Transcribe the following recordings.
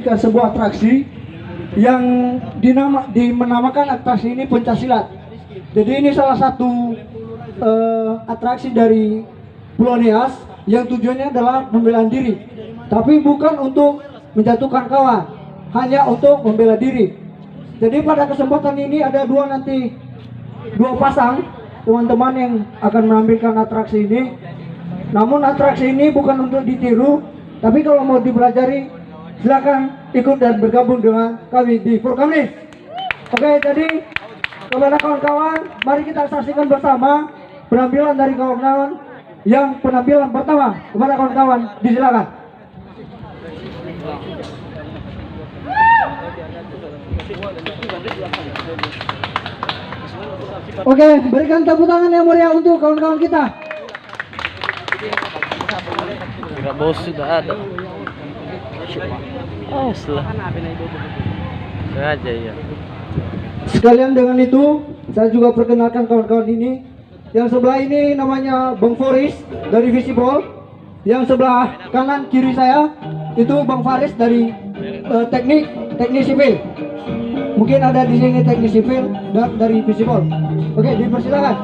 Ke sebuah atraksi yang dimenamakan atraksi ini pencaksilat. Jadi ini salah satu atraksi dari Pulau Nias yang tujuannya adalah pembelaan diri, tapi bukan untuk menjatuhkan kawan, hanya untuk membela diri. Jadi pada kesempatan ini ada dua pasang teman-teman yang akan menampilkan atraksi ini. Namun atraksi ini bukan untuk ditiru, tapi kalau mau dipelajari silakan ikut dan bergabung dengan kami di Forkamnis. Oke, jadi kepada kawan-kawan, mari kita saksikan bersama penampilan dari kawan-kawan yang penampilan pertama. Kepada kawan-kawan, disilakan. Oke, berikan tepuk tangan yang meriah untuk kawan-kawan kita. Enggak bos sudah ada. Oh, setelah aja ya. Sekalian dengan itu, saya juga perkenalkan kawan-kawan ini. Yang sebelah ini namanya Bang Foris dari Visible. Yang sebelah kanan kiri saya itu Bang Faris dari teknik sipil. Mungkin ada di sini teknik sipil dari Visible. Oke, dipersilakan.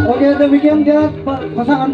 Oke, demikian dia pasangan